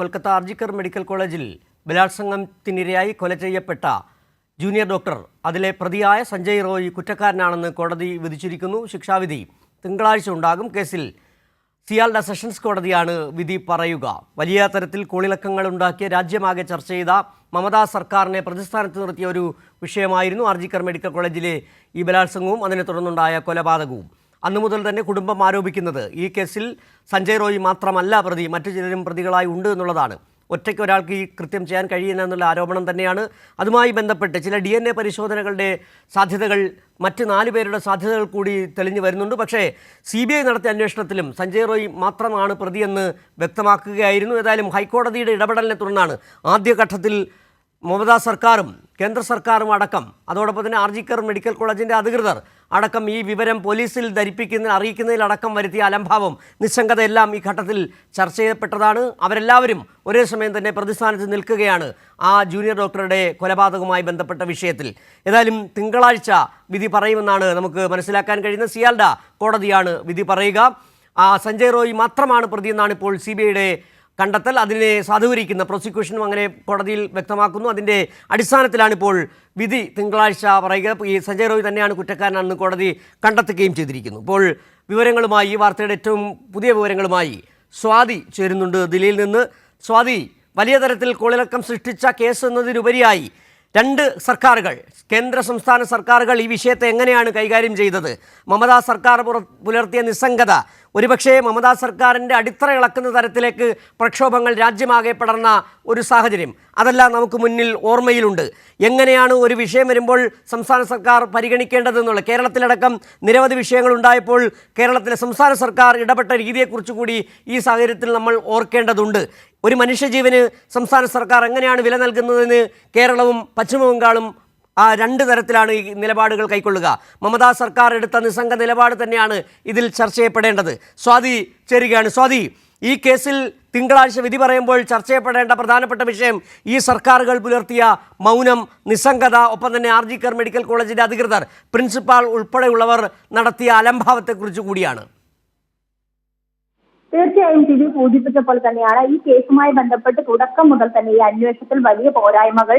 Kolkata RG Kar medical കോളേജിൽ ബലാത്സംഗത്തിനിരയായി കൊല ചെയ്യപ്പെട്ട ജൂനിയർ ഡോക്ടർ അതിലെ പ്രതിയായ സഞ്ജയ് റോയ് കുറ്റക്കാരനാണെന്ന് കോടതി വിധിച്ചിരിക്കുന്നു. ശിക്ഷാവിധി തിങ്കളാഴ്ച ഉണ്ടാകും. കേസിൽ സിയാൽഡ സെഷൻസ് കോടതിയാണ് വിധി പറയുക. വലിയ തരത്തിൽ കോളിളക്കങ്ങൾ ഉണ്ടാക്കിയ രാജ്യമാകെ ചർച്ച ചെയ്ത മമതാ സർക്കാരിനെ പ്രതിസ്ഥാനത്ത് നിർത്തിയ ഒരു വിഷയമായിരുന്നു ആർജിക്കർ മെഡിക്കൽ കോളേജിലെ ഈ ബലാത്സംഗവും അതിനെ തുടർന്നുണ്ടായ കൊലപാതകവും. അന്നു മുതൽ തന്നെ കുടുംബം ആരോപിക്കുന്നത് ഈ കേസിൽ സഞ്ജയ് റോയ് മാത്രമല്ല പ്രതി, മറ്റു ചിലരും പ്രതികളായി ഉണ്ട് എന്നുള്ളതാണ്. ഒറ്റയ്ക്ക് ഒരാൾക്ക് ഈ കൃത്യം ചെയ്യാൻ കഴിയില്ല എന്നുള്ള ആരോപണം തന്നെയാണ്. അതുമായി ബന്ധപ്പെട്ട് ചില DNA പരിശോധനകളുടെ സാധ്യതകൾ, മറ്റ് 4 പേരുടെ സാധ്യതകൾ കൂടി തെളിഞ്ഞു വരുന്നുണ്ട്. പക്ഷേ CBI നടത്തിയ അന്വേഷണത്തിലും സഞ്ജയ് റോയ് മാത്രമാണ് പ്രതിയെന്ന് വ്യക്തമാക്കുകയായിരുന്നു. ഏതായാലും ഹൈക്കോടതിയുടെ ഇടപെടലിനെ തുടർന്നാണ് ആദ്യഘട്ടത്തിൽ മമതാ സർക്കാരും കേന്ദ്ര സർക്കാരും അടക്കം, അതോടൊപ്പം തന്നെ ആർജിക്കർ മെഡിക്കൽ കോളേജിൻ്റെ അധികൃതർ അടക്കം ഈ വിവരം പോലീസിൽ അറിയിക്കുന്നതിലടക്കം വരുത്തിയ അലംഭാവം, നിസ്സംഗതയെല്ലാം ഈ ഘട്ടത്തിൽ ചർച്ച ചെയ്യപ്പെട്ടതാണ്. അവരെല്ലാവരും ഒരേ സമയം തന്നെ പ്രതിസ്ഥാനത്ത് നിൽക്കുകയാണ് ആ ജൂനിയർ ഡോക്ടറുടെ കൊലപാതകവുമായി ബന്ധപ്പെട്ട വിഷയത്തിൽ. ഏതായാലും തിങ്കളാഴ്ച വിധി പറയുമെന്നാണ് നമുക്ക് മനസ്സിലാക്കാൻ കഴിയുന്നത്. സിയാൽഡ കോടതിയാണ് വിധി പറയുക. സഞ്ജയ് റോയ് മാത്രമാണ് പ്രതിയെന്നാണ് ഇപ്പോൾ CBIയുടെ കണ്ടെത്തൽ. അതിനെ സാധൂകരിക്കുന്ന പ്രോസിക്യൂഷനും അങ്ങനെ കോടതിയിൽ വ്യക്തമാക്കുന്നു. അതിൻ്റെ അടിസ്ഥാനത്തിലാണ് ഇപ്പോൾ വിധി തിങ്കളാഴ്ച പറയുക. ഈ സഞ്ജയ് റോയ് തന്നെയാണ് കുറ്റക്കാരനാണെന്ന് കോടതി കണ്ടെത്തുകയും ചെയ്തിരിക്കുന്നു. ഇപ്പോൾ വിവരങ്ങളുമായി, ഈ വാർത്തയുടെ ഏറ്റവും പുതിയ വിവരങ്ങളുമായി സ്വാതി ചേരുന്നുണ്ട് ദില്ലിയിൽ നിന്ന്. സ്വാതി, വലിയ തരത്തിൽ കോളിളക്കം സൃഷ്ടിച്ച കേസ് എന്നതിനുപരിയായി 2 സർക്കാരുകൾ, കേന്ദ്ര സംസ്ഥാന സർക്കാരുകൾ ഈ വിഷയത്തെ എങ്ങനെയാണ് കൈകാര്യം ചെയ്തത്? മമതാ സർക്കാർ പുലർത്തിയ നിസ്സംഗത, ഒരുപക്ഷേ മമതാ സർക്കാരിൻ്റെ അടിത്തറ ഇളക്കുന്ന തരത്തിലേക്ക് പ്രക്ഷോഭങ്ങൾ രാജ്യമാകെ പടർന്ന ഒരു സാഹചര്യം, അതെല്ലാം നമുക്ക് മുന്നിൽ ഓർമ്മയിലുണ്ട്. എങ്ങനെയാണ് ഒരു വിഷയം വരുമ്പോൾ സംസ്ഥാന സർക്കാർ പരിഗണിക്കേണ്ടതെന്നുള്ള, കേരളത്തിലടക്കം നിരവധി വിഷയങ്ങൾ ഉണ്ടായപ്പോൾ കേരളത്തിലെ സംസ്ഥാന സർക്കാർ ഇടപെട്ട രീതിയെക്കുറിച്ച് കൂടി ഈ സാഹചര്യത്തിൽ നമ്മൾ ഓർക്കേണ്ടതുണ്ട്. ഒരു മനുഷ്യജീവന് സംസ്ഥാന സർക്കാർ എങ്ങനെയാണ് വില നൽകുന്നതെന്ന് കേരളവും പശ്ചിമ ബംഗാളും 2 തരത്തിലാണ് ഈ നിലപാടുകൾ കൈക്കൊള്ളുക. മമതാ സർക്കാർ എടുത്ത നിസ്സംഗ നിലപാട് തന്നെയാണ് ഇതിൽ ചർച്ച ചെയ്യപ്പെടേണ്ടത്. സ്വാതി ചേരുകയാണ്. സ്വാതി, ഈ കേസിൽ തിങ്കളാഴ്ച വിധി പറയുമ്പോൾ ചർച്ച ചെയ്യപ്പെടേണ്ട പ്രധാനപ്പെട്ട വിഷയം ഈ സർക്കാരുകൾ പുലർത്തിയ മൗനം, നിസ്സംഗത, ഒപ്പം തന്നെ ആർജിക്കർ മെഡിക്കൽ കോളേജിൻ്റെ അധികൃതർ, പ്രിൻസിപ്പാൾ ഉൾപ്പെടെയുള്ളവർ നടത്തിയ അലംഭാവത്തെക്കുറിച്ച് കൂടിയാണ്. തീർച്ചയായും ടിവി സൂചിപ്പിച്ചപ്പോൾ തന്നെയാണ് ഈ കേസുമായി ബന്ധപ്പെട്ട് തുടക്കം മുതൽ തന്നെ ഈ അന്വേഷണത്തിൽ വലിയ പോരായ്മകൾ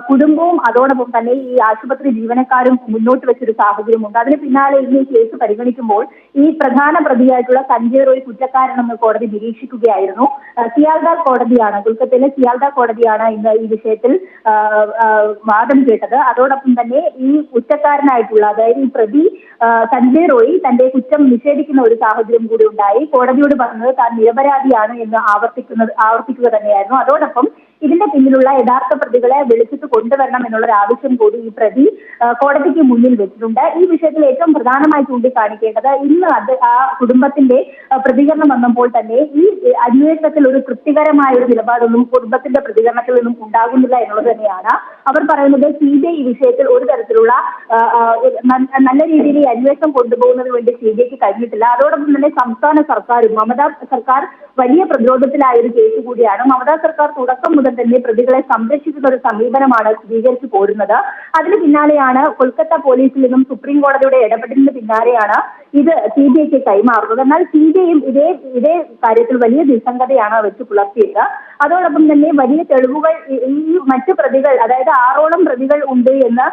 കുടുംബവും അതോടൊപ്പം തന്നെ ഈ ആശുപത്രി ജീവനക്കാരും മുന്നോട്ട് വെച്ചൊരു സാഹചര്യമുണ്ട്. അതിന് പിന്നാലെ ഇന്ന് ഈ കേസ് പരിഗണിക്കുമ്പോൾ ഈ പ്രധാന പ്രതിയായിട്ടുള്ള സഞ്ജയ് റോയ് കുറ്റക്കാരനെന്ന് കോടതി നിരീക്ഷിക്കുകയായിരുന്നു. സിയാൽദ കോടതിയാണ്, കൊൽക്കത്തയിലെ സിയാൽദ കോടതിയാണ് ഇന്ന് ഈ വിഷയത്തിൽ വാദം കേട്ടത്. അതോടൊപ്പം തന്നെ ഈ കുറ്റക്കാരനായിട്ടുള്ള, അതായത് ഈ പ്രതി സഞ്ജയ് റോയ് തന്റെ കുറ്റം നിഷേധിക്കുന്ന ഒരു സാഹചര്യം കൂടി ഉണ്ടായി. കോടതിയോട് താൻ നിരപരാധിയാണ് എന്ന് ആവർത്തിക്കുക തന്നെയായിരുന്നു. അതോടൊപ്പം ഇതിന്റെ പിന്നിലുള്ള യഥാർത്ഥ പ്രതികളെ വെളിച്ചത്ത് കൊണ്ടുവരണം എന്നുള്ളൊരു ആവശ്യം കൂടി ഈ പ്രതി കോടതിക്ക് മുന്നിൽ വെച്ചിട്ടുണ്ട്. ഈ വിഷയത്തിൽ ഏറ്റവും പ്രധാനമായി ചൂണ്ടിക്കാണിക്കേണ്ടത്, ഇന്ന് ആ കുടുംബത്തിന്റെ പ്രതികരണം വന്നപ്പോൾ തന്നെ ഈ അന്വേഷണത്തിൽ ഒരു തൃപ്തികരമായ ഒരു നിലപാടൊന്നും കുടുംബത്തിന്റെ പ്രതികരണത്തിൽ നിന്നും ഉണ്ടാകുന്നില്ല എന്നുള്ളത് തന്നെയാണ്. അവർ പറയുന്നത് CBI ഈ വിഷയത്തിൽ ഒരു തരത്തിലുള്ള നല്ല രീതിയിൽ ഈ അന്വേഷണം കൊണ്ടുപോകുന്നതിന് വേണ്ടി CBIക്ക് കഴിഞ്ഞിട്ടില്ല. അതോടൊപ്പം തന്നെ സംസ്ഥാന സർക്കാരും, മമതാ സർക്കാർ വലിയ പ്രതിരോധത്തിലായ ഒരു കേസ് കൂടിയാണ്. മമതാ സർക്കാർ തുടക്കം മുതൽ തന്നെ പ്രതികളെ സംരക്ഷിക്കുന്ന ഒരു സമീപനമാണ് സ്വീകരിച്ചു പോരുന്നത്. അതിന് പിന്നാലെയാണ് കൊൽക്കത്ത പോലീസിൽ നിന്നും സുപ്രീം കോടതിയുടെ ഇടപെടലിന് പിന്നാലെയാണ് ഇത് CBIക്ക് കൈമാറുന്നത്. എന്നാൽ CBIയും ഇതേ കാര്യത്തിൽ വലിയ നിസ്സംഗതയാണ് വെച്ച് പുലർത്തിയത്. അതോടൊപ്പം തന്നെ വലിയ തെളിവുകൾ ഈ മറ്റു പ്രതികൾ, അതായത് 6ഓളം പ്രതികൾ ഉണ്ട് എന്ന്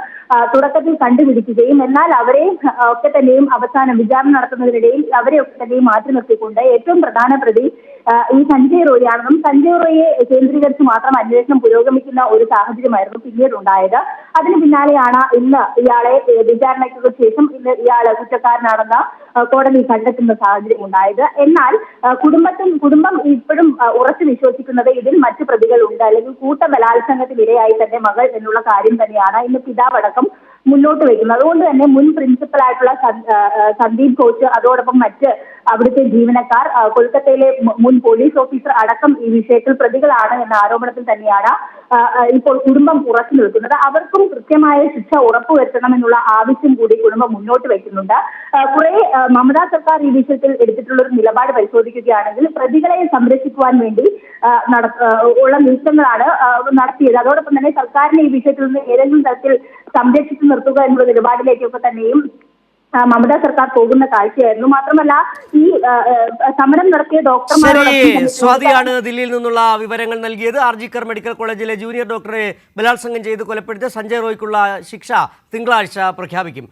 തുടക്കത്തിൽ കണ്ടുപിടിക്കുകയും എന്നാൽ അവരെ ഒക്കെ തന്നെയും അവസാനം വിചാരണ നടത്തുന്നതിനിടയിൽ അവരെ ഒക്കെ തന്നെയും മാറ്റി നിർത്തിക്കൊണ്ട് ഏറ്റവും പ്രധാന പ്രതി ഈ സഞ്ജയ് റോയ് ആണെന്നും സഞ്ജയ് റോയെ കേന്ദ്രീകരിച്ച് മാത്രം അന്വേഷണം പുരോഗമിക്കുന്ന ഒരു സാഹചര്യമായിരുന്നു പിന്നീട് ഉണ്ടായത്. അതിന് പിന്നാലെയാണ് ഇന്ന് ഇയാളെ വിചാരണയ്ക്ക് ശേഷം ഇയാൾ കുറ്റക്കാരനാണെന്ന് കോടതി കണ്ടെത്തുന്ന സാഹചര്യം ഉണ്ടായത്. എന്നാൽ കുടുംബം ഇപ്പോഴും ഉറച്ചു വിശ്വസിക്കുന്നത് ഇതിൽ മറ്റു പ്രതികളുണ്ട്, അല്ലെങ്കിൽ കൂട്ട ബലാത്സംഗത്തിന് ഇരയായി തന്നെ മകൾ എന്നുള്ള കാര്യം തന്നെയാണ് ഇന്ന് പിതാവടക്കം മുന്നോട്ട് വയ്ക്കുന്നത്. അതുകൊണ്ട് തന്നെ മുൻ പ്രിൻസിപ്പൽ സന്ദീപ് ഘോഷ്, അതോടൊപ്പം മറ്റ് അവിടുത്തെ ജീവനക്കാർ, കൊൽക്കത്തയിലെ മുൻ പോലീസ് ഓഫീസർ അടക്കം ഈ വിഷയത്തിൽ പ്രതികളാണ് എന്ന ആരോപണത്തിൽ തന്നെയാണ് ഇപ്പോൾ കുടുംബം ഉറച്ചു നിൽക്കുന്നത്. അവർക്കും കൃത്യമായ ശിക്ഷ ഉറപ്പുവരുത്തണം എന്നുള്ള ആവശ്യം കൂടി കുടുംബം മുന്നോട്ട് വയ്ക്കുന്നുണ്ട്. കുറെ മമതാ സർക്കാർ ഈ വിഷയത്തിൽ എടുത്തിട്ടുള്ള ഒരു നിലപാട് പരിശോധിക്കുകയാണെങ്കിൽ പ്രതികളെ സംരക്ഷിക്കുവാൻ വേണ്ടി ഉള്ള നീക്കങ്ങളാണ് നടത്തിയത്. അതോടൊപ്പം തന്നെ സർക്കാരിനെ ഈ വിഷയത്തിൽ നിന്ന് ഏതെങ്കിലും തരത്തിൽ സംരക്ഷിച്ചു നിർത്തുക എന്നുള്ള നിലപാടിലേക്കൊക്കെ തന്നെയും മമതാ സർക്കാർ പോകുന്ന കാഴ്ചയായിരുന്നു. മാത്രമല്ല ഈ സമരം നടത്തിയ ശരി, ഡോക്ടർമാരോടൊപ്പം സ്വാതിയാണ് ദില്ലിയിൽ നിന്നുള്ള വിവരങ്ങൾ നൽകിയത്. ആർജിക്കർ മെഡിക്കൽ കോളേജിലെ ജൂനിയർ ഡോക്ടറെ ബലാത്സംഗം ചെയ്ത് കൊലപ്പെടുത്തിയ സഞ്ജയ് റോയ്ക്കുള്ള ശിക്ഷ തിങ്കളാഴ്ച പ്രഖ്യാപിക്കും.